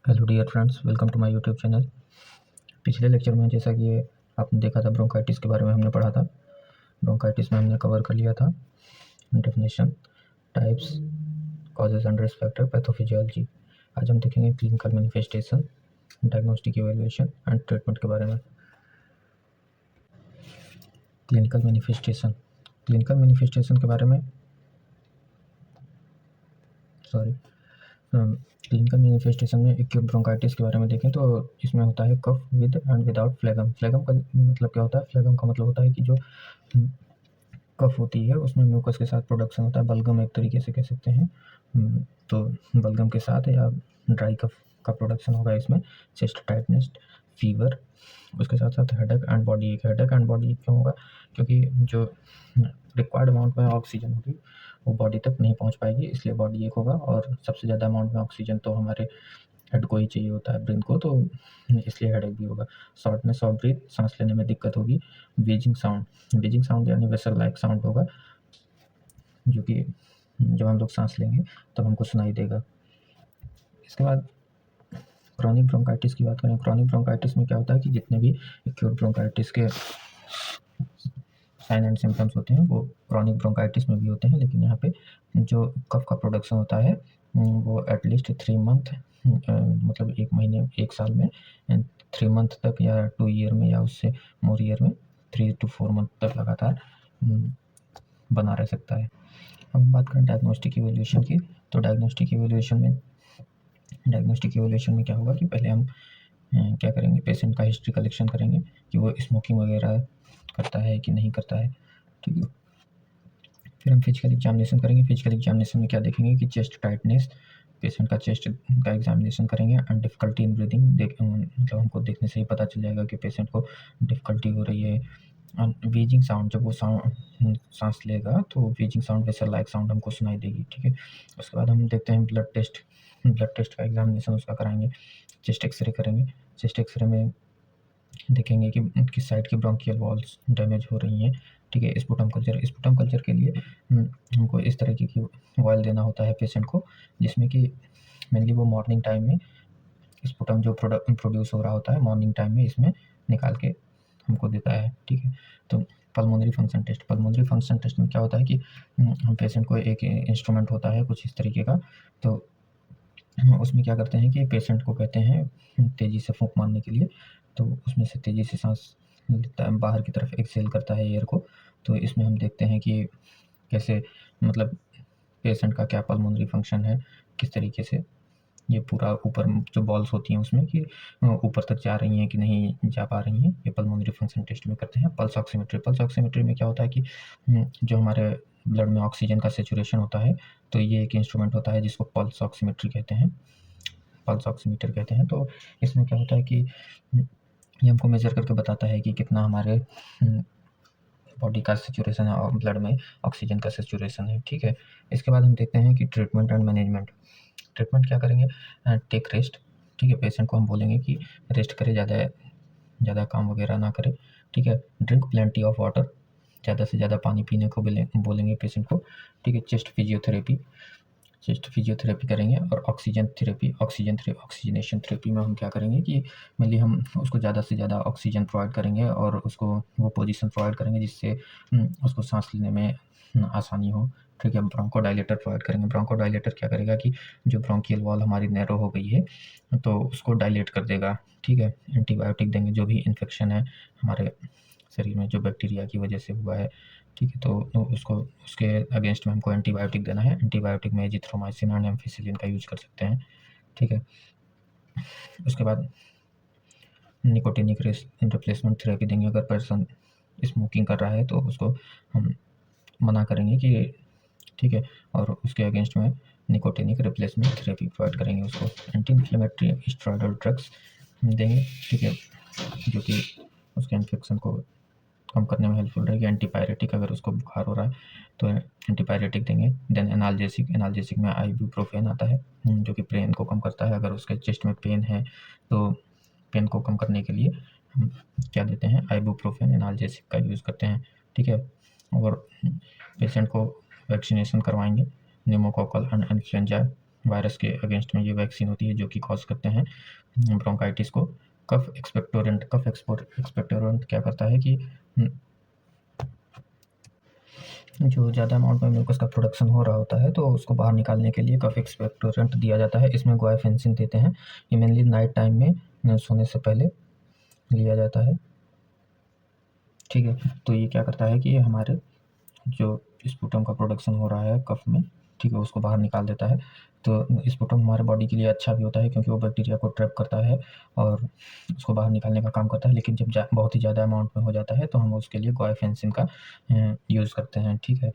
Hello dear friends, welcome to my YouTube channel. पिछले lecture में जैसा कि आपने देखा था, ब्रोंकाइटिस के बारे में हमने पढ़ा था। ब्रोंकाइटिस में हमने कवर कर लिया था definition, types, causes and risk factor, pathophysiology. आज हम देखेंगे clinical manifestation, diagnostic evaluation and treatment के बारे में। क्लिनिकल मैनिफेस्टेशन के बारे में क्लिनिकल मैनिफेस्टेशन में एक्यूट ब्रोंकाइटिस के बारे में देखें तो इसमें होता है कफ विद एंड विदाउट फ्लेगम। फ्लेगम का मतलब क्या होता है? फ्लेगम का मतलब होता है कि जो कफ होती है उसमें म्यूकस के साथ प्रोडक्शन होता है, बलगम एक तरीके से कह सकते हैं। तो बलगम के साथ या ड्राई कफ का प्रोडक्शन होगा इसमें। चेस्ट टाइटनेस, फीवर, उसके साथ साथ हेडेक एंड बॉडी एक। हेडेक एंड बॉडी क्यों होगा? क्योंकि जो रिक्वायर्ड अमाउंट में ऑक्सीजन होगी वो बॉडी तक नहीं पहुंच पाएगी, इसलिए बॉडी एक होगा। और सबसे ज़्यादा अमाउंट में ऑक्सीजन तो हमारे हेड को ही चाहिए होता है, ब्रेन को, तो इसलिए हेडेक भी होगा। शॉर्टनेस ऑफ ब्रीथ, सांस लेने में दिक्कत होगी। वेजिंग साउंड यानी वेसल लाइक साउंड होगा, जो कि जब हम लोग सांस लेंगे तब हमको सुनाई देगा। इसके बाद क्रॉनिक ब्रोंकाइटिस की बात करें। क्रॉनिक ब्रोंकाइटिस में क्या होता है कि जितने भी एक्यूट ब्रोंकाइटिस के साइन एंड सिम्टम्स होते हैं वो क्रॉनिक ब्रोंकाइटिस में भी होते हैं, लेकिन यहाँ पे जो कफ का प्रोडक्शन होता है वो एटलीस्ट 3 मंथ, मतलब 1 महीने, 1 साल में 3 मंथ तक, या 2 ईयर में, या उससे मोर ईयर में 3 to 4 मंथ तक लगातार बना रह सकता है। अब हम बात करें डायग्नोस्टिक इवैल्यूएशन की, तो डायग्नोस्टिक इवैल्यूएशन में क्या होगा कि पहले हम क्या करेंगे, पेशेंट का हिस्ट्री कलेक्शन करेंगे कि वो स्मोकिंग वगैरह करता है कि नहीं करता है, ठीक है। फिर हम फिजिकल एग्जामिनेशन करेंगे। फिजिकल एग्जामिनेशन में क्या देखेंगे कि चेस्ट टाइटनेस, पेशेंट का चेस्ट का एग्जामिनेशन करेंगे। एंड डिफ़िकल्टी इन ब्रीदिंग, मतलब हमको देखने से ही पता चल जाएगा कि पेशेंट को डिफ़िकल्टी हो रही है। व्हीजिंग साउंड, जब वो सांस लेगा तो व्हीजिंग साउंड, वैसे लाइक साउंड हमको सुनाई देगी, ठीक है। उसके बाद हम देखते हैं ब्लड टेस्ट का एग्जामिनेशन उसका कराएंगे। चेस्ट एक्सरे करेंगे। चेस्ट एक्सरे में देखेंगे कि किस साइड की ब्रोंकियल वॉल्स डैमेज हो रही हैं, ठीक है। स्पुटम कल्चर के लिए हमको इस तरीके की ऑयल देना होता है पेशेंट को, जिसमें कि मेनली वो मॉर्निंग टाइम में स्पुटम जो प्रोड्यूस हो रहा होता है मॉर्निंग टाइम में, इसमें निकाल के हमको देता है, ठीक है। तो पल्मोनरी फंक्शन टेस्ट में क्या होता है कि हम पेशेंट को एक इंस्ट्रूमेंट होता है कुछ इस तरीके का, तो उसमें क्या करते हैं कि पेशेंट को कहते हैं तेज़ी से फूंक मारने के लिए, तो उसमें से तेज़ी से सांस लेता है, बाहर की तरफ एक्सहेल करता है एयर को। तो इसमें हम देखते हैं कि कैसे, मतलब पेशेंट का क्या पल्मोनरी फंक्शन है, किस तरीके से ये पूरा ऊपर जो बॉल्स होती हैं उसमें कि ऊपर तक जा रही हैं कि नहीं जा पा रही हैं, ये पल्मोनरी फंक्शन टेस्ट में करते हैं। पल्स ऑक्सीमेट्री में क्या होता है कि जो हमारे ब्लड में ऑक्सीजन का सेचुरेशन होता है, तो ये एक इंस्ट्रूमेंट होता है जिसको पल्स ऑक्सीमीटर कहते हैं। तो इसमें क्या होता है कि ये हमको मेज़र करके बताता है कि कितना हमारे बॉडी का सेचुरेशन है और ब्लड में ऑक्सीजन का सेचुरेशन है, ठीक है। इसके बाद हम देखते हैं कि ट्रीटमेंट एंड मैनेजमेंट। ट्रीटमेंट क्या करेंगे? टेक रेस्ट, ठीक है। पेशेंट को हम बोलेंगे कि रेस्ट करे, ज़्यादा काम वगैरह ना करे, ठीक है। ड्रिंक प्लेंटी ऑफ वाटर, ज़्यादा से ज़्यादा पानी पीने को बोलेंगे पेशेंट को, ठीक है। चेस्ट फिजियोथेरेपी करेंगे। और ऑक्सीजनेशन थेरेपी में हम क्या करेंगे कि मेनली हम उसको ज़्यादा से ज़्यादा ऑक्सीजन प्रोवाइड करेंगे और उसको वो पोजीशन प्रोवाइड करेंगे जिससे उसको सांस लेने में आसानी हो, ठीक है। ब्रोंकोडायलेटर प्रोवाइड करेंगे। ब्रोंकोडायलेटर क्या करेगा कि जो ब्रोंकियल वॉल हमारी नैरो हो गई है तो उसको डायलेट कर देगा, ठीक है। एंटीबायोटिक देंगे, जो भी इन्फेक्शन है हमारे शरीर में जो बैक्टीरिया की वजह से हुआ है, ठीक है, तो उसको उसके अगेंस्ट में हमको एंटीबायोटिक देना है। एंटीबायोटिक में एजिथ्रोमाइसिन और एम्फिसिलिन का यूज कर सकते हैं, ठीक है। उसके बाद निकोटिनिक रिप्लेसमेंट थेरेपी देंगे। अगर पर्सन स्मोकिंग कर रहा है तो उसको हम मना करेंगे कि, ठीक है, और उसके अगेंस्ट में निकोटिनिक रिप्लेसमेंट थेरेपी प्रोवाइड करेंगे उसको। एंटी इन्फ्लेमेटरी स्टेरॉयडल ड्रग्स देंगे, ठीक है, जो कि उसके इन्फेक्शन को कम करने में हेल्पफुल रहेगी। एंटीपायरेटिक, अगर उसको बुखार हो रहा है तो एंटीपायरेटिक देंगे। देन एनाल्जेसिक में आइबुप्रोफेन आता है, जो कि पेन को कम करता है। अगर उसके चेस्ट में पेन है तो पेन को कम करने के लिए हम क्या देते हैं, आइबुप्रोफेन एनाल्जेसिक का यूज़ करते हैं, ठीक है। और पेशेंट को वैक्सीनेशन करवाएंगे, न्यूमोकोकल एंड इन्फ्लुएंजा वायरस के अगेंस्ट में ये वैक्सीन होती है जो कि कॉज करते हैं ब्रोंकाइटिस को। कफ एक्सपेक्टोरेंट क्या करता है कि जो ज़्यादा अमाउंट में म्यूकस का प्रोडक्शन हो रहा होता है तो उसको बाहर निकालने के लिए कफ एक्सपेक्टोरेंट दिया जाता है। इसमें गुआइफेंसिन देते हैं। ये मेनली नाइट टाइम में सोने से पहले लिया जाता है, ठीक है। तो ये क्या करता है कि हमारे जो स्पूटम का प्रोडक्शन हो रहा है कफ में, ठीक है, उसको बाहर निकाल देता है। तो स्पूटम हमारे बॉडी के लिए अच्छा भी होता है क्योंकि वो बैक्टीरिया को ट्रैप करता है और उसको बाहर निकालने का काम करता है। लेकिन जब बहुत ही ज़्यादा अमाउंट में हो जाता है तो हम उसके लिए गुआइफेंसिन का यूज़ करते हैं, ठीक है।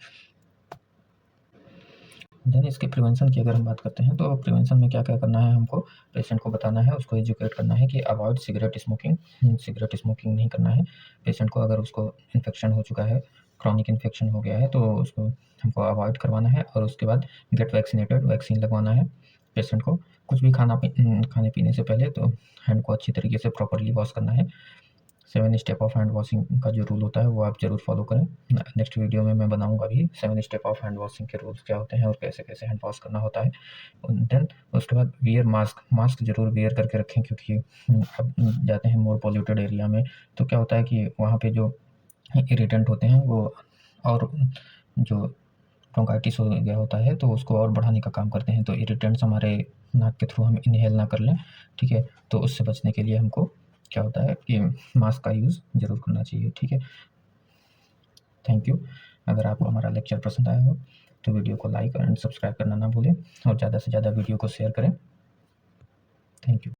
देन इसके प्रिवेंशन की अगर हम बात करते हैं तो प्रिवेंशन में क्या क्या करना है, हमको पेशेंट को बताना है, उसको एजुकेट करना है कि avoid cigarette smoking. Cigarette smoking नहीं करना है। पेशेंट को अगर उसको इन्फेक्शन हो चुका है, क्रॉनिक इन्फेक्शन हो गया है तो उसको हमको अवॉइड करवाना है। और उसके बाद गेट वैक्सीनेटेड, वैक्सीन लगवाना है पेशेंट को। कुछ भी खाने पीने से पहले तो हैंड को अच्छी तरीके से प्रॉपरली वॉश करना है। 7 स्टेप ऑफ हैंड वॉशिंग का जो रूल होता है वो आप ज़रूर फॉलो करें। नेक्स्ट वीडियो में मैं बनाऊंगा भी 7 स्टेप ऑफ हैंड वॉशिंग के रूल्स क्या होते हैं और कैसे कैसे हैंड वॉश करना होता है। देन उसके बाद वियर मास्क ज़रूर वियर करके रखें क्योंकि अब जाते हैं मोर पॉल्यूटेड एरिया में तो क्या होता है कि वहाँ पे जो इरिटेंट होते हैं वो और जो ब्रोंकाइटिस हो गया होता है तो उसको और बढ़ाने का काम करते हैं। तो इरिटेंट्स हमारे नाक के थ्रू हम इनहेल ना कर लें, ठीक है। तो उससे बचने के लिए हमको क्या होता है कि मास्क का यूज़ ज़रूर करना चाहिए, ठीक है। Thank you. अगर आपको हमारा लेक्चर पसंद आया हो तो वीडियो को लाइक एंड सब्सक्राइब करना ना भूलें और ज़्यादा से ज़्यादा वीडियो को शेयर करें। Thank you.